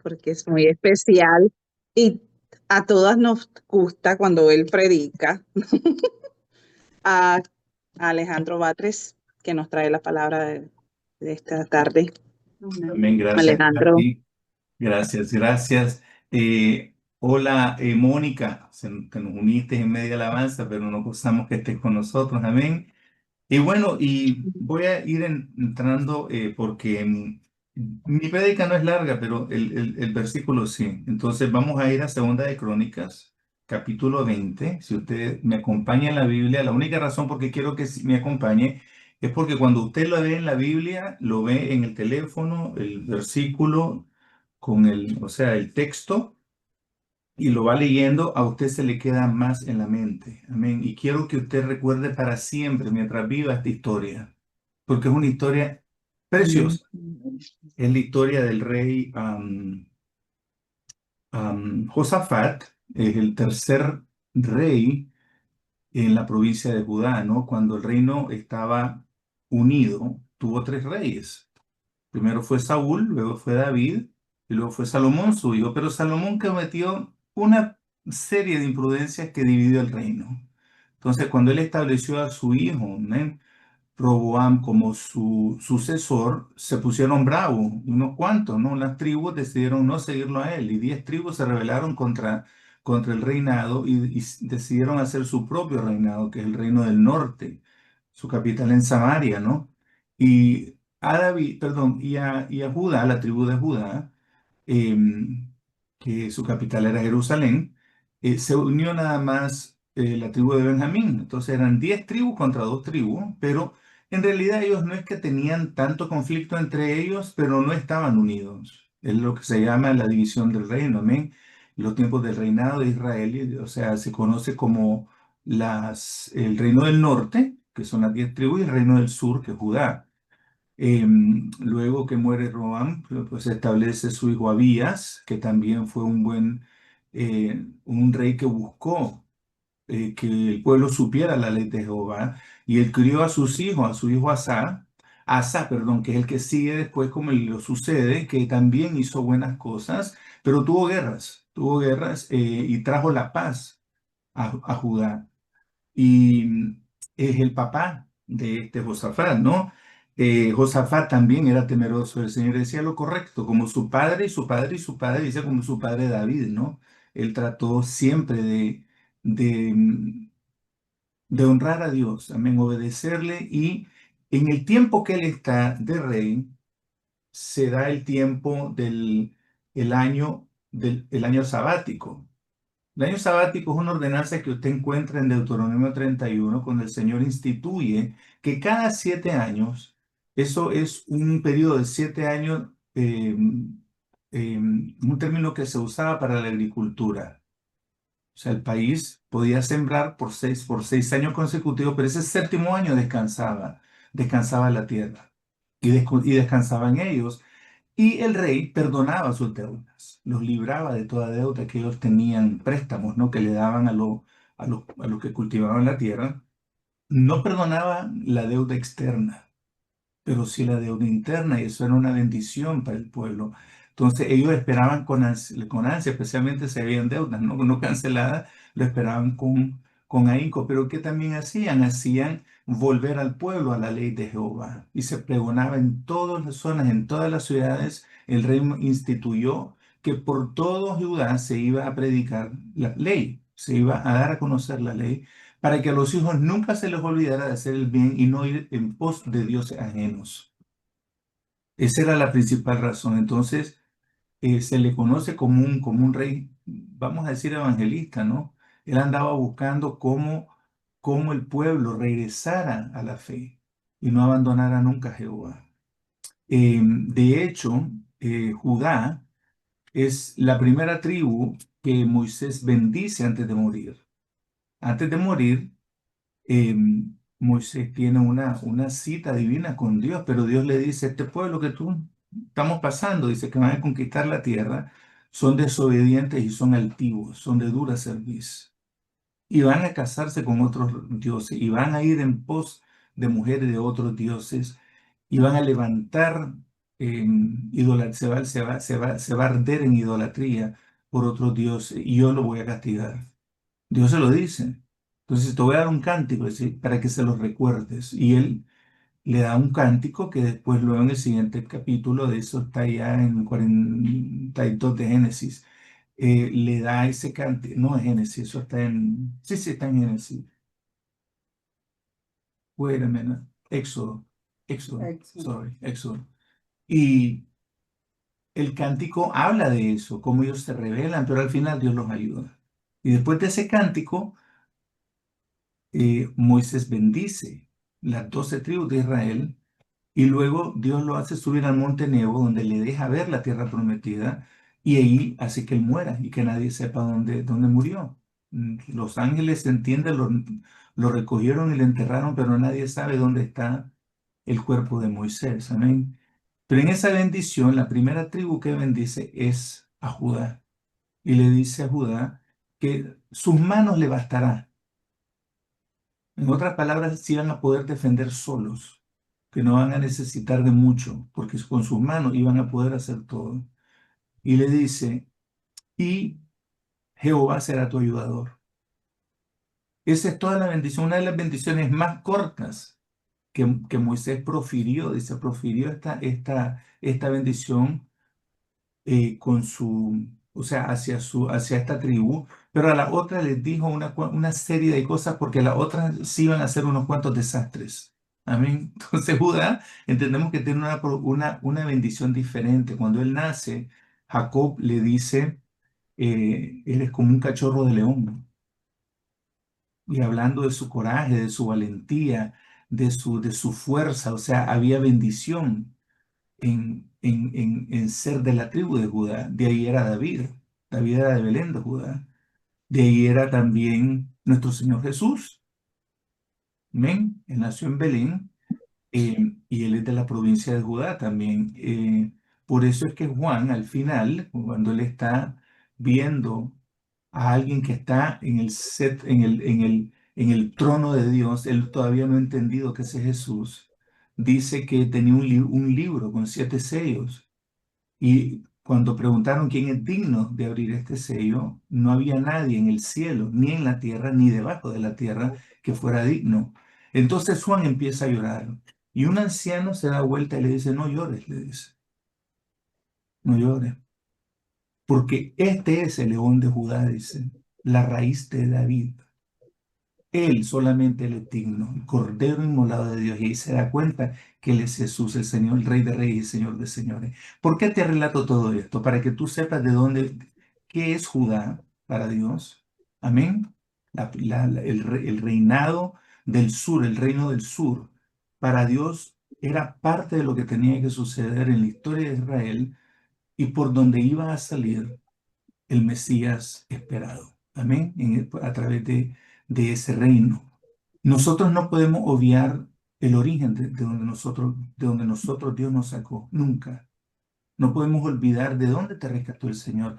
porque es muy especial y a todas nos gusta cuando él predica. A Alejandro Batres, que nos trae la palabra de esta tarde. Amén, gracias a Alejandro. ti. Gracias, gracias. Hola, Mónica, te nos uniste en media alabanza, pero no gozamos que estés con nosotros. Amén. Y bueno, y voy a ir entrando porque mi prédica no es larga, pero el versículo sí. Entonces vamos a ir a Segunda de Crónicas, capítulo 20. Si usted me acompaña en la Biblia, la única razón por qué quiero que me acompañe es porque cuando usted lo ve en la Biblia, lo ve en el teléfono, el versículo con o sea, el texto y lo va leyendo, a usted se le queda más en la mente. Amén. Y quiero que usted recuerde para siempre, mientras viva esta historia, porque es una historia preciosa. Es la historia del rey Josafat, es el tercer rey en la provincia de Judá, ¿no? Cuando el reino estaba unido, tuvo tres reyes. Primero fue Saúl, luego fue David y luego fue Salomón su hijo. Pero Salomón cometió una serie de imprudencias que dividió el reino. Entonces, cuando él estableció a su hijo, ¿no?, Roboam como su sucesor, se pusieron bravos, unos cuantos, ¿no? Las tribus decidieron no seguirlo a él y 10 tribus se rebelaron contra el reinado y decidieron hacer su propio reinado, que es el reino del norte, su capital en Samaria, ¿no? Y a David, perdón, y a Judá, la tribu de Judá, que su capital era Jerusalén, se unió nada más la tribu de Benjamín. Entonces eran 10 tribus contra 2 tribus, pero en realidad ellos no es que tenían tanto conflicto entre ellos, pero no estaban unidos. Es lo que se llama la división del reino, amén. Los tiempos del reinado de Israel, o sea, se conoce como el reino del norte, que son las 10 tribus, y el reino del sur, que es Judá. Luego que muere Roam, pues se establece su hijo Abías, que también fue un rey que buscó que el pueblo supiera la ley de Jehová, y él crió a sus hijos, a su hijo Asa, perdón, que es el que sigue después como lo sucede, que también hizo buenas cosas, pero tuvo guerras y trajo la paz a Judá. Y es el papá de este Josafat, ¿no? Josafat también era temeroso del Señor, decía lo correcto, como su padre y su padre y su padre, dice como su padre David, ¿no? Él trató siempre de, mm, de honrar a Dios, amén, obedecerle, y en el tiempo que él está de rey, se da el tiempo el año sabático. El año sabático es una ordenanza que usted encuentra en Deuteronomio 31, cuando el Señor instituye que cada 7 años, eso es un periodo de 7 años, un término que se usaba para la agricultura. O sea, el país podía sembrar por seis años consecutivos, pero ese séptimo año descansaba la tierra y descansaban ellos. Y el rey perdonaba sus deudas, los libraba de toda deuda que ellos tenían, préstamos, ¿no?, que le daban a los que cultivaban la tierra. No perdonaba la deuda externa, pero sí la deuda interna, y eso era una bendición para el pueblo. Entonces ellos esperaban con ansia, especialmente si habían deudas no canceladas, lo esperaban con ahínco. Pero ¿qué también hacían? Hacían volver al pueblo a la ley de Jehová. Y se pregonaba en todas las zonas, en todas las ciudades. El rey instituyó que por todo Judá se iba a predicar la ley, se iba a dar a conocer la ley, para que a los hijos nunca se les olvidara de hacer el bien y no ir en pos de dioses ajenos. Esa era la principal razón. Entonces, se le conoce como un rey, vamos a decir, evangelista, ¿no? Él andaba buscando cómo el pueblo regresara a la fe y no abandonara nunca a Jehová. De hecho, Judá es la primera tribu que Moisés bendice antes de morir. Antes de morir, eh, Moisés tiene una cita divina con Dios, pero Dios le dice: este pueblo que tú estamos pasando, dice que van a conquistar la tierra, son desobedientes y son altivos, son de dura cerviz, y van a casarse con otros dioses, y van a ir en pos de mujeres de otros dioses, y van a levantar se va a arder en idolatría por otro Dios y yo lo voy a castigar. Dios se lo dice. Entonces te voy a dar un cántico para que se lo recuerdes. Y él le da un cántico que después luego en el siguiente capítulo, de eso está ya en 42 de Génesis, le da ese cántico, no es Génesis, eso está en, sí, sí, está en Génesis. Wait a minute. Éxodo, sorry, Éxodo. Y el cántico habla de eso, cómo ellos se rebelan, pero al final Dios los ayuda. Y después de ese cántico, Moisés bendice las 12 tribus de Israel y luego Dios lo hace subir al monte Nebo, donde le deja ver la tierra prometida y ahí hace que él muera y que nadie sepa dónde murió. Los ángeles, se entiende, lo recogieron y lo enterraron, pero nadie sabe dónde está el cuerpo de Moisés. Amén. Pero en esa bendición, la primera tribu que bendice es a Judá. Y le dice a Judá que sus manos le bastará. En otras palabras, sí van a poder defender solos, que no van a necesitar de mucho, porque con sus manos iban a poder hacer todo. Y le dice, y Jehová será tu ayudador. Esa es toda la bendición, una de las bendiciones más cortas que Moisés profirió, dice, profirió esta bendición con su, o sea, hacia esta tribu, pero a la otra les dijo una serie de cosas porque a la otra sí iban a hacer unos cuantos desastres. Amén. Entonces Judá, entendemos que tiene una bendición diferente. Cuando él nace, Jacob le dice, él es como un cachorro de león. Y hablando de su coraje, de su valentía, de su fuerza, o sea, había bendición en ser de la tribu de Judá. De ahí era David. David era de Belén de Judá. De ahí era también nuestro Señor Jesús. Amén. Él nació en Belén y él es de la provincia de Judá también. Por eso es que Juan, al final, cuando él está viendo a alguien que está en el trono de Dios, él todavía no ha entendido que ese es Jesús. Dice que tenía un libro con 7 sellos. Y cuando preguntaron quién es digno de abrir este sello, no había nadie en el cielo, ni en la tierra, ni debajo de la tierra que fuera digno. Entonces Juan empieza a llorar. Y un anciano se da vuelta y le dice, no llores, le dice, no llores. Porque este es el león de Judá, dice, la raíz de David. Él solamente él es digno, el Cordero inmolado de Dios. Y ahí se da cuenta que Él es Jesús, el Señor, el Rey de Reyes y Señor de Señores. ¿Por qué te relato todo esto? Para que tú sepas de dónde, qué es Judá para Dios. Amén. El reinado del sur, el reino del sur, para Dios era parte de lo que tenía que suceder en la historia de Israel y por donde iba a salir el Mesías esperado. Amén. A través de ese reino. Nosotros no podemos obviar el origen de donde nosotros Dios nos sacó. Nunca. No podemos olvidar de dónde te rescató el Señor.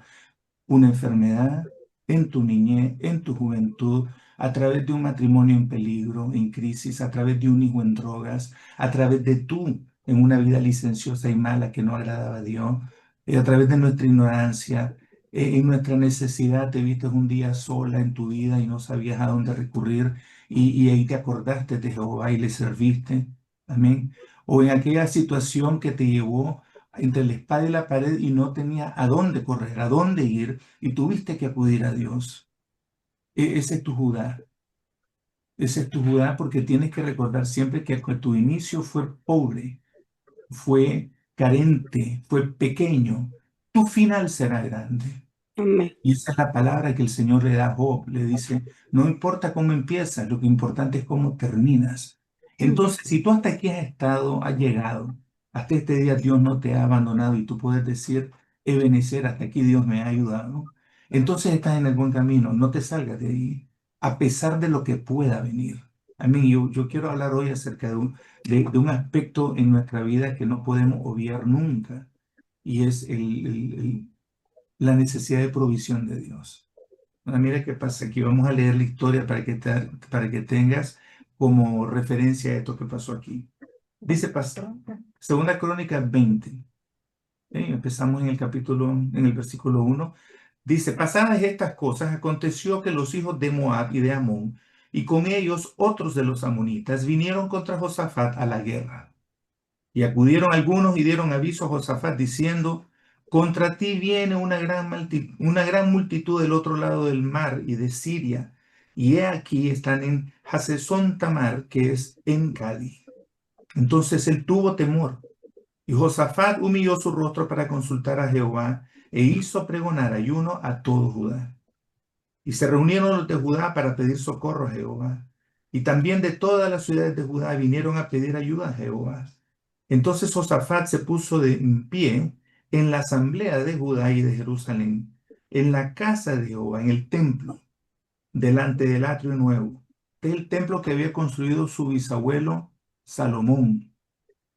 Una enfermedad en tu niñez, en tu juventud, a través de un matrimonio en peligro, en crisis, a través de un hijo en drogas, a través de tú en una vida licenciosa y mala que no agradaba a Dios, a través de nuestra ignorancia, en nuestra necesidad, te viste un día sola en tu vida y no sabías a dónde recurrir y ahí te acordaste de Jehová y le serviste. Amén. O en aquella situación que te llevó entre la espada y la pared y no tenía a dónde correr, a dónde ir, y tuviste que acudir a Dios. Ese es tu Judá. Ese es tu Judá porque tienes que recordar siempre que tu inicio fue pobre, fue carente, fue pequeño. Tu final será grande. Amén. Y esa es la palabra que el Señor le da a Job. Le dice, no importa cómo empiezas, lo que importante es cómo terminas. Entonces, si tú hasta aquí has estado, has llegado, hasta este día Dios no te ha abandonado y tú puedes decir, Ebenecer, hasta aquí Dios me ha ayudado, entonces estás en el buen camino, no te salgas de ahí, a pesar de lo que pueda venir. A mí, yo quiero hablar hoy acerca de un aspecto en nuestra vida que no podemos obviar nunca, y es la necesidad de provisión de Dios. Ahora, mira qué pasa aquí. Vamos a leer la historia para que tengas como referencia esto que pasó aquí. Dice, pastor, Segunda Crónica 20. Empezamos en el versículo 1. Dice, pasadas estas cosas, aconteció que los hijos de Moab y de Amón, y con ellos otros de los amonitas, vinieron contra Josafat a la guerra. Y acudieron algunos y dieron aviso a Josafat diciendo, contra ti viene una gran multitud del otro lado del mar y de Siria, y he aquí están en Hasezón Tamar, que es en Gadi. Entonces él tuvo temor, y Josafat humilló su rostro para consultar a Jehová, e hizo pregonar ayuno a todo Judá. Y se reunieron los de Judá para pedir socorro a Jehová. Y también de todas las ciudades de Judá vinieron a pedir ayuda a Jehová. Entonces Josafat se puso de en pie en la asamblea de Judá y de Jerusalén, en la casa de Jehová, en el templo, delante del atrio nuevo, del templo que había construido su bisabuelo Salomón.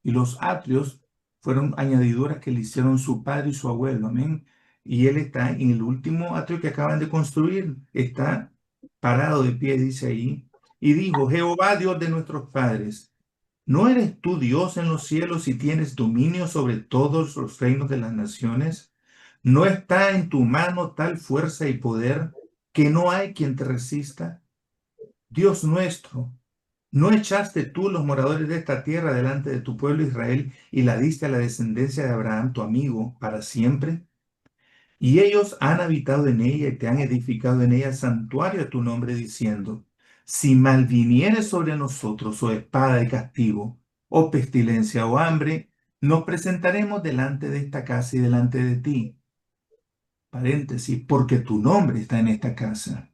Y los atrios fueron añadiduras que le hicieron su padre y su abuelo, amén. Y él está en el último atrio que acaban de construir, está parado de pie, dice ahí, y dijo, Jehová, Dios de nuestros padres, ¿no eres tú Dios en los cielos y tienes dominio sobre todos los reinos de las naciones? ¿No está en tu mano tal fuerza y poder que no hay quien te resista? Dios nuestro, ¿no echaste tú los moradores de esta tierra delante de tu pueblo Israel y la diste a la descendencia de Abraham, tu amigo, para siempre? Y ellos han habitado en ella y te han edificado en ella santuario a tu nombre, diciendo, si mal viniere sobre nosotros, o espada de castigo, o pestilencia, o hambre, nos presentaremos delante de esta casa y delante de ti. Paréntesis, porque tu nombre está en esta casa.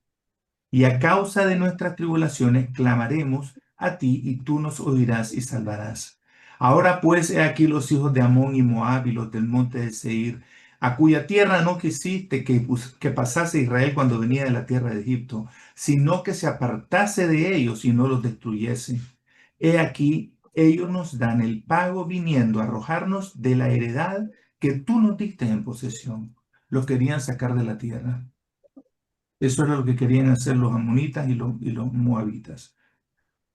Y a causa de nuestras tribulaciones clamaremos a ti y tú nos oirás y salvarás. Ahora pues he aquí los hijos de Amón y Moab y los del monte de Seir, a cuya tierra no quisiste que pasase Israel cuando venía de la tierra de Egipto, sino que se apartase de ellos y no los destruyese. He aquí ellos nos dan el pago viniendo a arrojarnos de la heredad que tú nos diste en posesión. Los querían sacar de la tierra. Eso era lo que querían hacer los amonitas y los moabitas.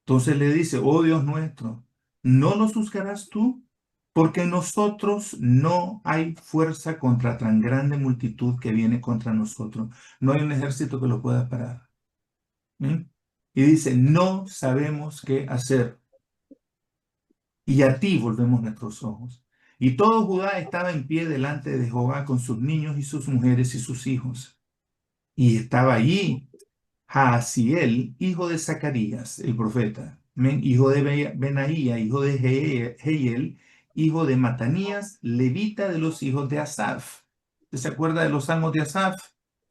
Entonces le dice, oh Dios nuestro, ¿no nos juzgarás tú? Porque en nosotros no hay fuerza contra tan grande multitud que viene contra nosotros. No hay un ejército que lo pueda parar. ¿Mm? Y dice, no sabemos qué hacer. Y a ti volvemos nuestros ojos. Y todo Judá estaba en pie delante de Jehová con sus niños y sus mujeres y sus hijos. Y estaba allí Jaasiel, hijo de Zacarías, el profeta, hijo de Benaía, hijo de Jehiel, hijo de Matanías, levita de los hijos de Asaf. ¿Usted se acuerda de los salmos de Asaf?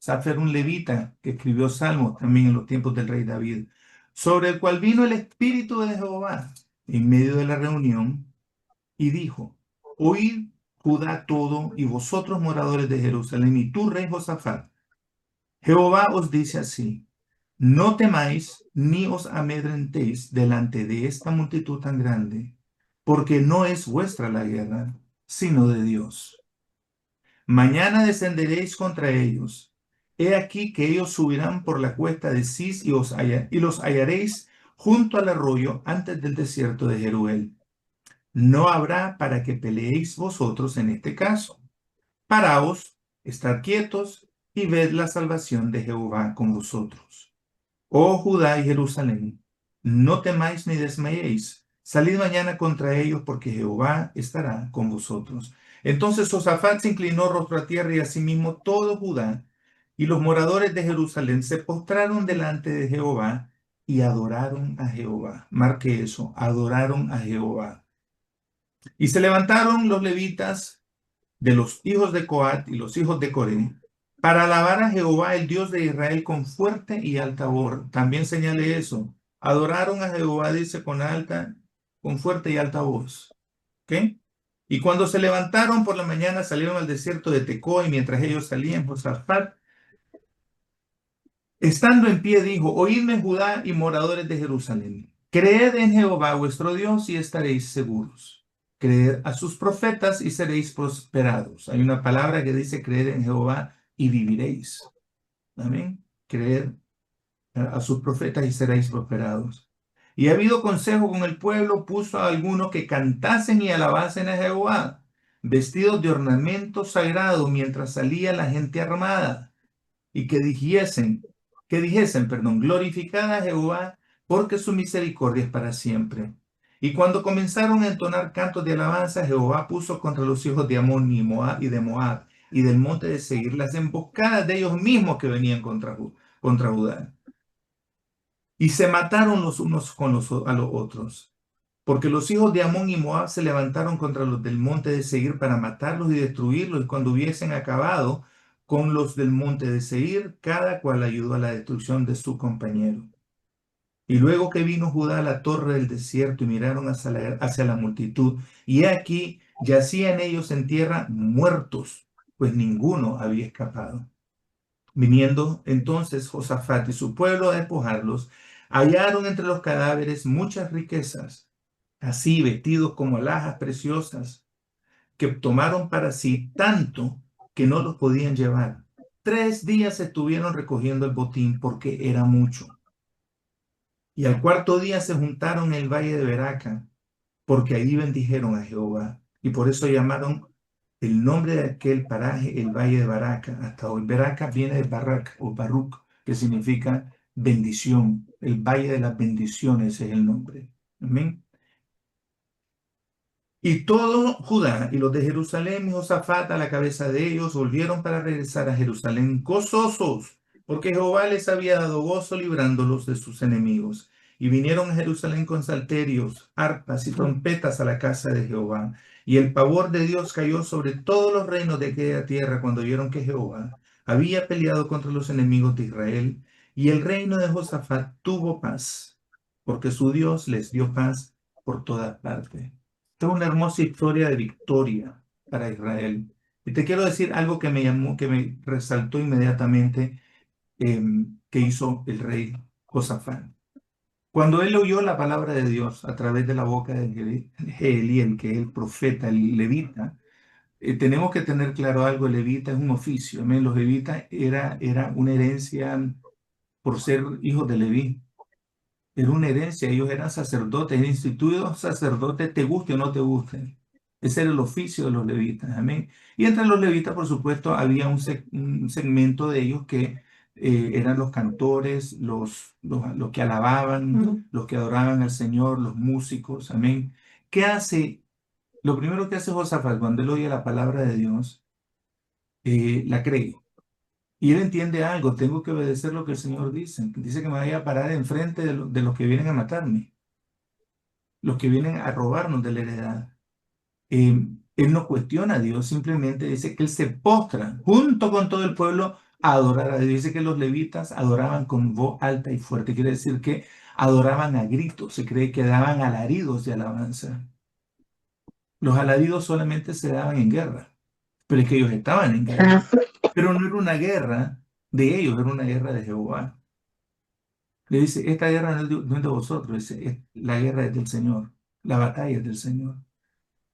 Asaf era un levita que escribió salmos también en los tiempos del rey David, sobre el cual vino el Espíritu de Jehová en medio de la reunión y dijo, oíd Judá todo y vosotros moradores de Jerusalén y tú, rey Josafat, Jehová os dice así, no temáis ni os amedrentéis delante de esta multitud tan grande, porque no es vuestra la guerra, sino de Dios. Mañana descenderéis contra ellos. He aquí que ellos subirán por la cuesta de Cis y los hallaréis junto al arroyo antes del desierto de Jeruel. No habrá para que peleéis vosotros en este caso. Paraos, estad quietos y ved la salvación de Jehová con vosotros. Oh Judá y Jerusalén, no temáis ni desmayéis. Salid mañana contra ellos, porque Jehová estará con vosotros. Entonces Josafat se inclinó rostro a tierra y asimismo todo Judá y los moradores de Jerusalén se postraron delante de Jehová y adoraron a Jehová. Marque eso, adoraron a Jehová. Y se levantaron los levitas de los hijos de Coat y los hijos de Coré, para alabar a Jehová, el Dios de Israel, con fuerte y alta voz. También señale eso. Adoraron a Jehová, dice, con fuerte y alta voz. ¿Ok? Y cuando se levantaron por la mañana, salieron al desierto de Tecoa, y mientras ellos salían, Josafat, estando en pie, dijo, oídme Judá y moradores de Jerusalén, creed en Jehová vuestro Dios y estaréis seguros. Creed a sus profetas y seréis prosperados. Hay una palabra que dice creed en Jehová y viviréis. Amén. Creed a sus profetas y seréis prosperados. Y ha habido consejo con el pueblo, puso a algunos que cantasen y alabasen a Jehová, vestidos de ornamento sagrado, mientras salía la gente armada, y que dijesen, glorificad a Jehová, porque su misericordia es para siempre. Y cuando comenzaron a entonar cantos de alabanza, Jehová puso contra los hijos de Amón y de Moab y del monte de Seir las emboscadas de ellos mismos que venían contra Judá. Y se mataron los unos a los otros, porque los hijos de Amón y Moab se levantaron contra los del monte de Seir para matarlos y destruirlos, y cuando hubiesen acabado con los del monte de Seir, cada cual ayudó a la destrucción de su compañero. Y luego que vino Judá a la torre del desierto y miraron hacia la multitud, y he aquí yacían ellos en tierra muertos, pues ninguno había escapado. Viniendo entonces Josafat y su pueblo a despojarlos, hallaron entre los cadáveres muchas riquezas, así vestidos como alhajas preciosas, que tomaron para sí tanto que no los podían llevar. 3 días estuvieron recogiendo el botín porque era mucho. Y al cuarto día se juntaron en el valle de Beraca, porque allí bendijeron a Jehová. Y por eso llamaron el nombre de aquel paraje el valle de Baraca hasta hoy. Beraca viene de Barak o Baruch, que significa bendición. El valle de las bendiciones es el nombre. Amén. Y todo Judá y los de Jerusalén y Josafat a la cabeza de ellos volvieron para regresar a Jerusalén gozosos, porque Jehová les había dado gozo librándolos de sus enemigos. Y vinieron a Jerusalén con salterios, arpas y trompetas a la casa de Jehová. Y el pavor de Dios cayó sobre todos los reinos de aquella tierra cuando vieron que Jehová había peleado contra los enemigos de Israel. Y el reino de Josafat tuvo paz, porque su Dios les dio paz por toda parte. Esta es una hermosa historia de victoria para Israel. Y te quiero decir algo que me llamó, que me resaltó inmediatamente, que hizo el rey Josafat. Cuando él oyó la palabra de Dios a través de la boca de Jeeliel, que es el profeta, el levita, tenemos que tener claro algo: el levita es un oficio. Amén. Los levitas era una herencia por ser hijos de Leví. Era una herencia, ellos eran sacerdotes, eran instituidos sacerdotes, te guste o no te guste. Ese era el oficio de los levitas, amén. Y entre los levitas, por supuesto, había un segmento de ellos que eran los cantores, los que alababan, los que adoraban al Señor, los músicos, amén. ¿Qué hace? Lo primero que hace Josafat cuando él oye la palabra de Dios, la cree. Y él entiende algo: tengo que obedecer lo que el Señor dice. Dice que me vaya a parar enfrente de los que vienen a matarme, los que vienen a robarnos de la heredad. Él no cuestiona a Dios, simplemente dice que él se postra junto con todo el pueblo a adorar a Dios. Dice que los levitas adoraban con voz alta y fuerte. Quiere decir que adoraban a gritos. Se cree que daban alaridos de alabanza. Los alaridos solamente se daban en guerra, pero es que ellos estaban en guerra. Pero no era una guerra de ellos, era una guerra de Jehová. Le dice: esta guerra no es de vosotros, la guerra es del Señor, la batalla es del Señor.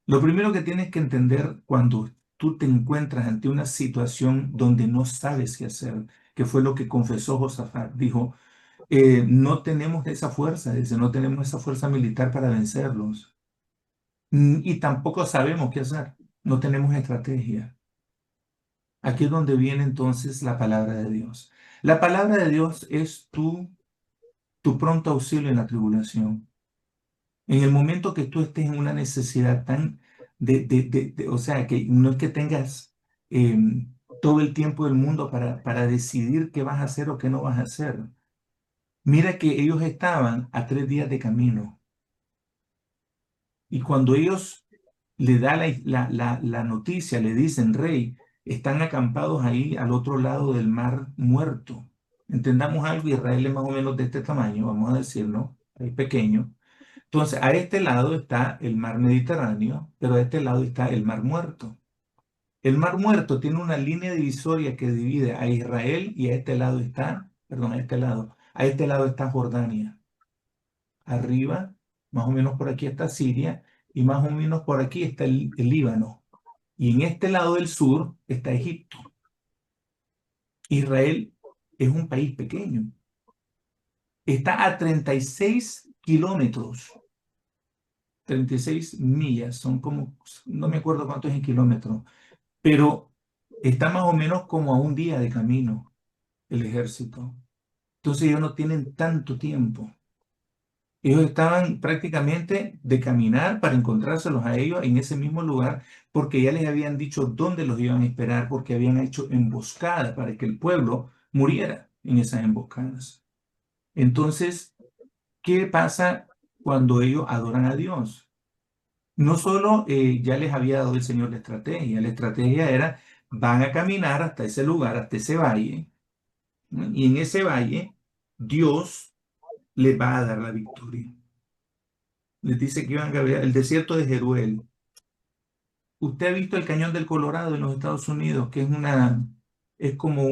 Lo primero que tienes que entender cuando tú te encuentras ante una situación donde no sabes qué hacer, que fue lo que confesó Josafat, dijo: no tenemos esa fuerza, dice, no tenemos esa fuerza militar para vencerlos. Y tampoco sabemos qué hacer, no tenemos estrategia. Aquí es donde viene entonces la palabra de Dios. La palabra de Dios es tu pronto auxilio en la tribulación. En el momento que tú estés en una necesidad tan o sea, que no es que tengas todo el tiempo del mundo para decidir qué vas a hacer o qué no vas a hacer. Mira que ellos estaban a 3 días de camino, y cuando ellos le da la noticia, le dicen: rey, están acampados ahí al otro lado del mar Muerto. Entendamos algo: Israel es más o menos de este tamaño, vamos a decirlo, es pequeño. Entonces, a este lado está el mar Mediterráneo, pero a este lado está el mar Muerto. El mar Muerto tiene una línea divisoria que divide a Israel, y a este lado está, perdón, a este lado está Jordania. Arriba, más o menos por aquí está Siria, y más o menos por aquí está el Líbano. Y en este lado del sur está Egipto. Israel es un país pequeño. Está a 36 kilómetros, 36 millas, son como, no me acuerdo cuánto es en kilómetros, pero está más o menos como a un día de camino el ejército. Entonces ellos no tienen tanto tiempo. Ellos estaban prácticamente de caminar para encontrárselos a ellos en ese mismo lugar, porque ya les habían dicho dónde los iban a esperar, porque habían hecho emboscadas para que el pueblo muriera en esas emboscadas. Entonces, ¿qué pasa cuando ellos adoran a Dios? No solo ya les había dado el Señor la estrategia era, van a caminar hasta ese lugar, hasta ese valle, ¿no? Y en ese valle Dios les va a dar la victoria. Les dice que iban a ver el desierto de Jeruel. Usted ha visto el Cañón del Colorado en los Estados Unidos, que es como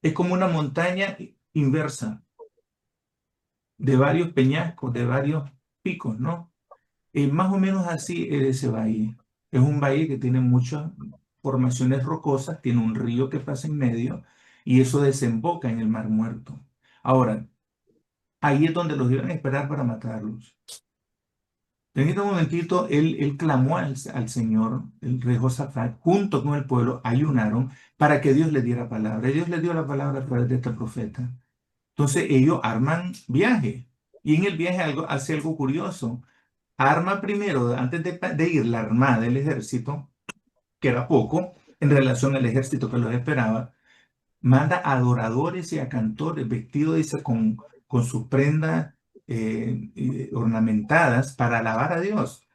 es como una montaña inversa de varios peñascos, de varios picos, ¿no? Más o menos así es ese valle. Es un valle que tiene muchas formaciones rocosas, tiene un río que pasa en medio y eso desemboca en el Mar Muerto. Ahora, ahí es donde los iban a esperar para matarlos. En este momentito, él clamó al Señor, el rey Josafat, junto con el pueblo, ayunaron para que Dios le diera palabra. Y Dios le dio la palabra a través de este profeta. Entonces ellos arman viaje. Y en el viaje hace algo curioso. Arma primero, antes de ir la armada, el ejército, que era poco en relación al ejército que los esperaba, manda a adoradores y a cantores vestidos, dice, con sus prendas ornamentadas para alabar a Dios,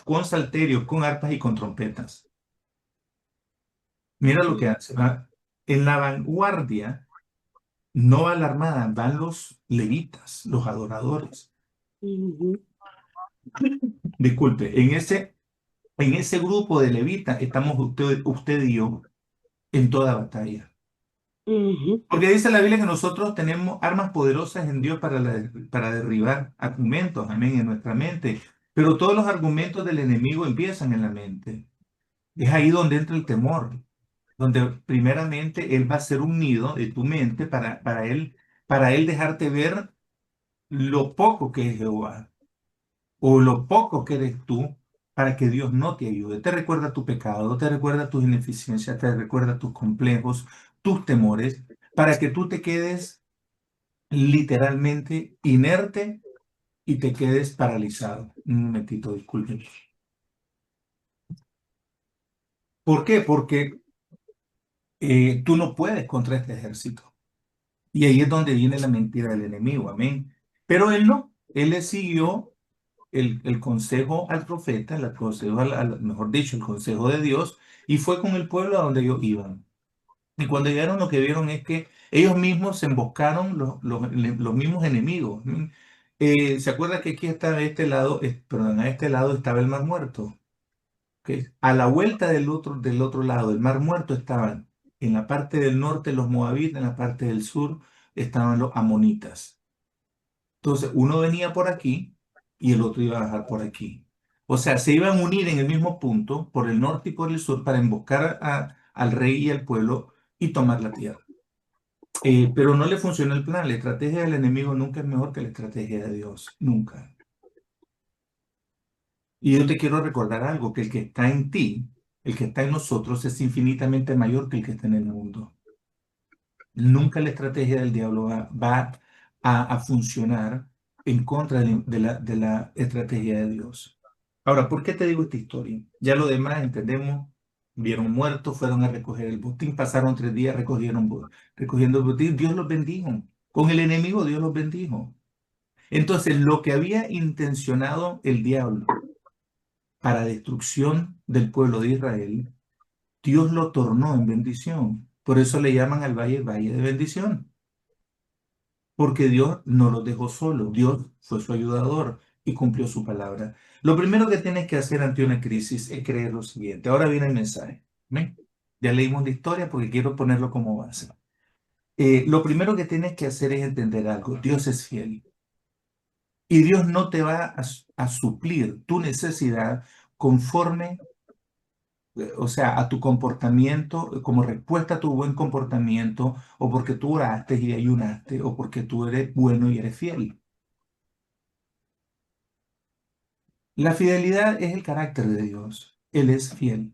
con salterios, con arpas y con trompetas. Mira lo que hace. En la vanguardia no va la armada, van los levitas, los adoradores. Ujú, Disculpe, en ese grupo de levitas estamos usted y yo en toda batalla. ujú, Porque dice la Biblia que nosotros tenemos armas poderosas en Dios para derribar argumentos, amén, en nuestra mente. Pero todos los argumentos del enemigo empiezan en la mente. Es ahí donde entra el temor, donde primeramente él va a ser un nido de tu mente para él dejarte ver lo poco que es Jehová o lo poco que eres tú para que Dios no te ayude. Te recuerda tu pecado, te recuerda tus ineficiencias, te recuerda tus complejos, tus temores, para que tú te quedes literalmente inerte y te quedes paralizado. Un momentito, disculpen. ¿Por qué? Porque tú no puedes contra este ejército. Y ahí es donde viene la mentira del enemigo, amén. Pero él no, él le siguió el consejo al profeta, el consejo, mejor dicho, el consejo de Dios, y fue con el pueblo a donde ellos iban. Y cuando llegaron, lo que vieron es que ellos mismos se emboscaron los mismos enemigos. ¿Se acuerda que aquí está de este lado, perdón, a este lado estaba el Mar Muerto? ¿Ok? A la vuelta del otro lado, el Mar Muerto estaban en la parte del norte los moabitas, en la parte del sur estaban los amonitas. Entonces, uno venía por aquí y el otro iba a bajar por aquí. O sea, se iban a unir en el mismo punto, por el norte y por el sur, para emboscar al rey y al pueblo y tomar la tierra. Pero no le funcionó el plan. La estrategia del enemigo nunca es mejor que la estrategia de Dios. Nunca. Y yo te quiero recordar algo, que el que está en ti, el que está en nosotros, es infinitamente mayor que el que está en el mundo. Nunca la estrategia del diablo va a funcionar en contra de la estrategia de Dios. Ahora, ¿por qué te digo esta historia? Ya lo demás entendemos, vieron muertos, fueron a recoger el botín, pasaron 3 días, recogiendo el botín, Dios los bendijo. Con el enemigo Dios los bendijo. Entonces, lo que había intencionado el diablo para destrucción del pueblo de Israel, Dios lo tornó en bendición. Por eso le llaman al valle el valle de bendición. Porque Dios no los dejó solos, Dios fue su ayudador y cumplió su palabra. Lo primero que tienes que hacer ante una crisis es creer lo siguiente. Ahora viene el mensaje. ¿Ven? Ya leímos la historia porque quiero ponerlo como base. Lo primero que tienes que hacer es entender algo. Dios es fiel y Dios no te va a suplir tu necesidad conforme, o sea, a tu comportamiento, como respuesta a tu buen comportamiento, o porque tú oraste y ayunaste, o porque tú eres bueno y eres fiel. La fidelidad es el carácter de Dios. Él es fiel.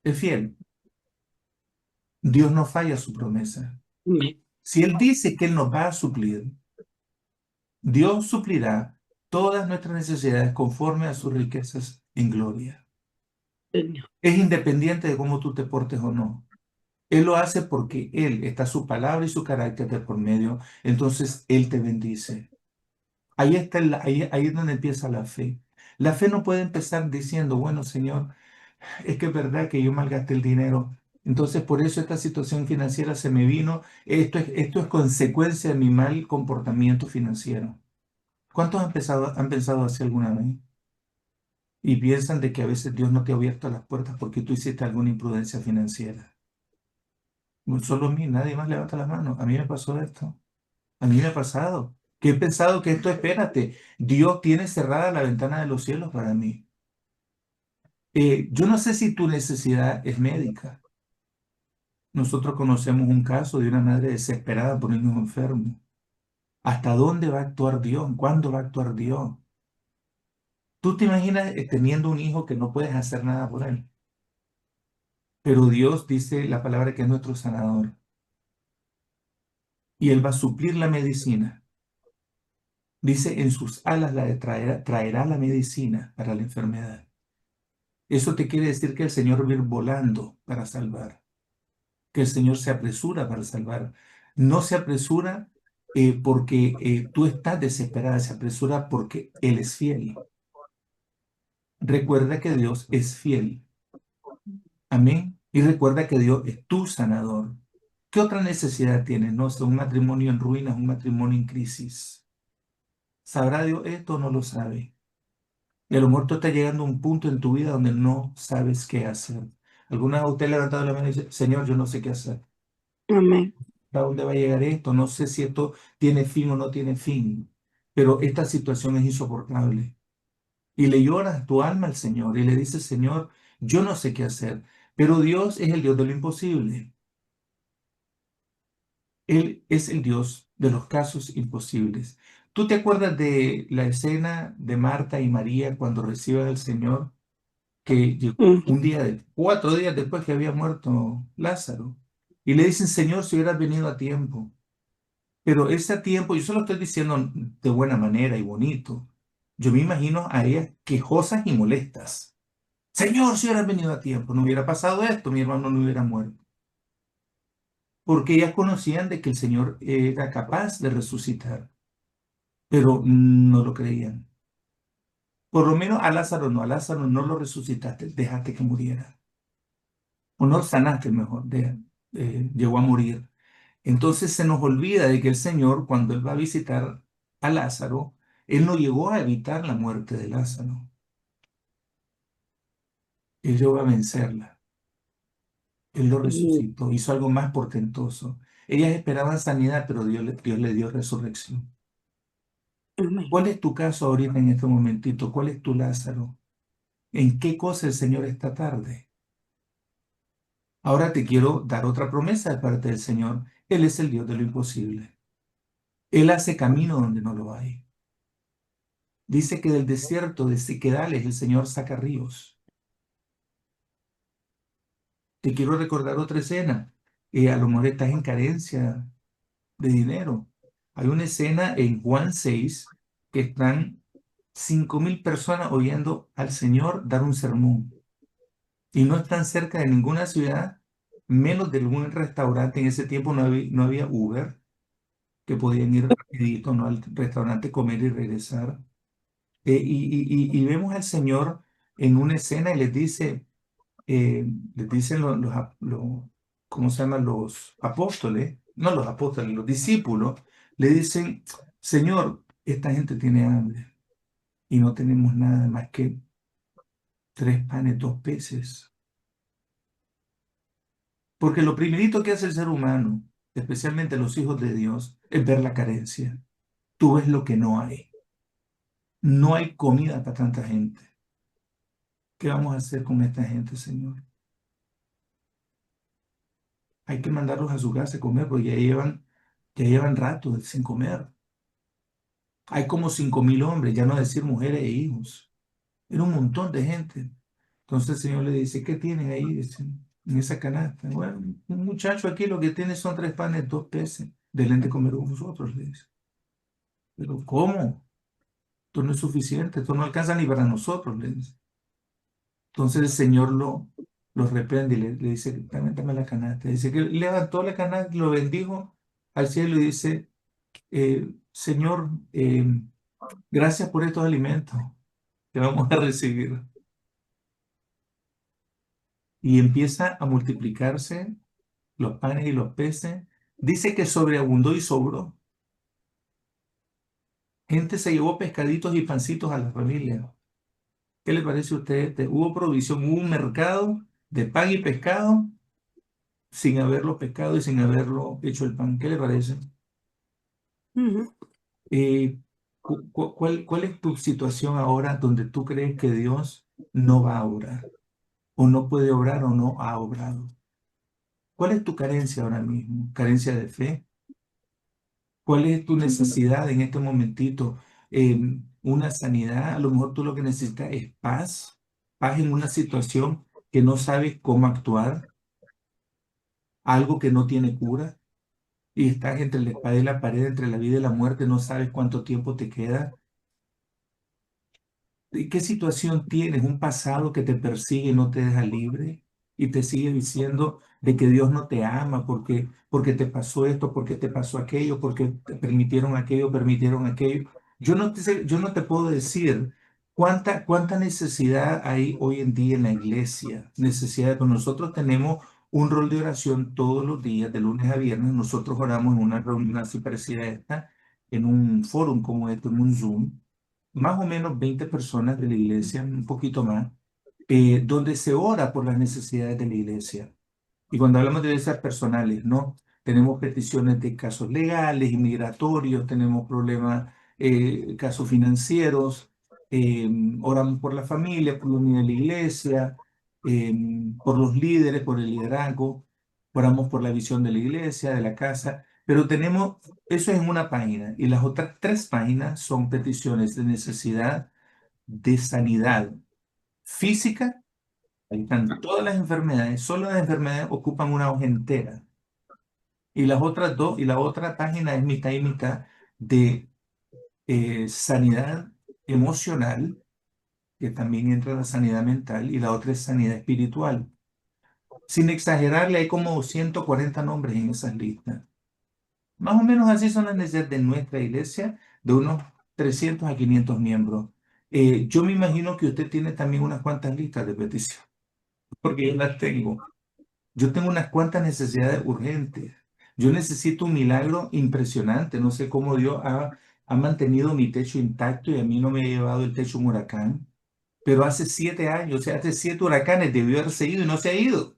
Es fiel. Dios no falla su promesa. Amén. Si Él dice que Él nos va a suplir, Dios suplirá todas nuestras necesidades conforme a sus riquezas en gloria. Señor. Es independiente de cómo tú te portes o no. Él lo hace porque Él está su palabra y su carácter de por medio. Entonces Él te bendice. Ahí está ahí es donde empieza la fe. La fe no puede empezar diciendo, bueno, Señor, es que es verdad que yo malgasté el dinero. Entonces, por eso esta situación financiera se me vino. Esto es consecuencia de mi mal comportamiento financiero. ¿Cuántos han pensado así alguna vez? Y piensan de que a veces Dios no te ha abierto las puertas porque tú hiciste alguna imprudencia financiera. No solo a mí, nadie más levanta la mano. A mí me pasó esto. A mí me ha pasado. Que he pensado que esto, espérate, Dios tiene cerrada la ventana de los cielos para mí. Yo no sé si tu necesidad es médica. Nosotros conocemos un caso de una madre desesperada por un hijo enfermo. ¿Hasta dónde va a actuar Dios? ¿Cuándo va a actuar Dios? ¿Tú te imaginas teniendo un hijo que no puedes hacer nada por él? Pero Dios dice la palabra que es nuestro sanador y Él va a suplir la medicina. Dice, en sus alas traerá la medicina para la enfermedad. Eso te quiere decir que el Señor va a ir volando para salvar, que el Señor se apresura para salvar. No se apresura porque tú estás desesperada, se apresura porque Él es fiel. Recuerda que Dios es fiel. Amén. Y recuerda que Dios es tu sanador. ¿Qué otra necesidad tienes? No sé, un matrimonio en ruinas, un matrimonio en crisis. ¿Sabrá Dios esto o no lo sabe? Y a lo mejor tú estás llegando a un punto en tu vida donde no sabes qué hacer. ¿Alguna vez usted ha levantado la mano y dice, Señor, yo no sé qué hacer? Amén. ¿A dónde va a llegar esto? No sé si esto tiene fin o no tiene fin. Pero esta situación es insoportable. Y le lloras tu alma al Señor y le dices, Señor, yo no sé qué hacer. Pero Dios es el Dios de lo imposible. Él es el Dios de los casos imposibles. ¿Tú te acuerdas de la escena de Marta y María cuando reciben al Señor? Que llegó Ujú. un día, 4 días después que había muerto Lázaro. Y le dicen, Señor, si hubieras venido a tiempo. Pero ese tiempo, yo se lo estoy diciendo de buena manera y bonito. Yo me imagino a ellas quejosas y molestas. Señor, si hubieras venido a tiempo, no hubiera pasado esto, mi hermano no hubiera muerto. Porque ellas conocían de que el Señor era capaz de resucitar, pero no lo creían. Por lo menos a Lázaro no lo resucitaste, dejaste que muriera. O no sanaste mejor, llegó a morir. Entonces se nos olvida de que el Señor, cuando Él va a visitar a Lázaro, Él no llegó a evitar la muerte de Lázaro. Él llegó a vencerla. Él lo Amén. resucitó, hizo algo más portentoso. Ellas esperaban sanidad, pero Dios le dio resurrección. Amén. ¿Cuál es tu caso ahorita en este momentito? ¿Cuál es tu Lázaro? ¿En qué cosa el Señor esta tarde? Ahora te quiero dar otra promesa de parte del Señor. Él es el Dios de lo imposible. Él hace camino donde no lo hay. Dice que del desierto de sequedales el Señor saca ríos. Te quiero recordar otra escena. A lo mejor estás en carencia de dinero. Hay una escena en Juan 6 que están 5.000 personas oyendo al Señor dar un sermón. Y no están cerca de ninguna ciudad, menos de algún restaurante. En ese tiempo no había Uber, que podían ir rapidito, ¿no? Al restaurante, comer y regresar. Y vemos al Señor en una escena y les dicen ¿cómo se llaman? Los apóstoles, no los apóstoles, los discípulos, le dicen, Señor, esta gente tiene hambre y no tenemos nada más que 3 panes, 2 peces. Porque lo primerito que hace el ser humano, especialmente los hijos de Dios, es ver la carencia. Tú ves lo que no hay. No hay comida para tanta gente. ¿Qué vamos a hacer con esta gente, Señor? Hay que mandarlos a su casa a comer porque ya llevan rato sin comer. Hay como 5.000 hombres, ya no decir mujeres e hijos. Era un montón de gente. Entonces el Señor le dice, ¿qué tienen ahí? Dice, en esa canasta. Bueno, un muchacho aquí lo que tiene son 3 panes, 2 peces. Del de comer vosotros, le dice. Pero ¿cómo? Esto no es suficiente, esto no alcanza ni para nosotros, le dice. Entonces el Señor lo reprende y le dice, dame la canasta. Dice que levantó la canasta, lo bendijo al cielo y dice, Señor, gracias por estos alimentos que vamos a recibir. Y empieza a multiplicarse los panes y los peces. Dice que sobreabundó y sobró. Gente se llevó pescaditos y pancitos a la familia. ¿Qué le parece a usted? Hubo provisión, hubo un mercado de pan y pescado sin haberlo pescado y sin haberlo hecho el pan. ¿Qué le parece? Ujú. ¿Cuál es tu situación ahora donde tú crees que Dios no va a obrar? ¿O no puede obrar o no ha obrado? ¿Cuál es tu carencia ahora mismo? ¿Carencia de fe? ¿Cuál es tu necesidad en este momentito? Una sanidad, a lo mejor tú lo que necesitas es paz, paz en una situación que no sabes cómo actuar, algo que no tiene cura, y estás entre la espada y la pared, entre la vida y la muerte, no sabes cuánto tiempo te queda. ¿Y qué situación tienes? Un pasado que te persigue y no te deja libre y te sigue diciendo de que Dios no te ama porque te pasó esto, porque te pasó aquello, porque te permitieron aquello, permitieron aquello. Yo no te puedo decir cuánta necesidad hay hoy en día en la iglesia. Necesidad, pues nosotros tenemos un rol de oración todos los días, de lunes a viernes. Nosotros oramos en una reunión así parecida a esta, en un fórum como este, en un Zoom más o menos 20 personas de la iglesia, un poquito más, donde se ora por las necesidades de la iglesia. Y cuando hablamos de iglesias personales, ¿no? Tenemos peticiones de casos legales, inmigratorios, tenemos problemas, casos financieros, eh, oramos por la familia, por la unidad de la iglesia, eh, por los líderes, por el liderazgo, oramos por la visión de la iglesia, de la casa, pero tenemos eso en una página y las otras 3 páginas son peticiones de necesidad de sanidad física. Ahí están todas las enfermedades, solo las enfermedades ocupan una hoja entera. Y las otras 2, y la otra página es mitad y mitad de sanidad emocional, que también entra la sanidad mental, y la otra es sanidad espiritual. Sin exagerarle, hay como 140 nombres en esas listas. Más o menos así son las necesidades de nuestra iglesia, de unos 300 a 500 miembros. Yo me imagino que usted tiene también unas cuantas listas de petición, porque yo las tengo. Yo tengo unas cuantas necesidades urgentes. Yo necesito un milagro impresionante. No sé cómo Dios ha mantenido mi techo intacto y a mí no me ha llevado el techo un huracán. Pero hace 7 años, o sea, hace 7 huracanes debió haberse ido y no se ha ido.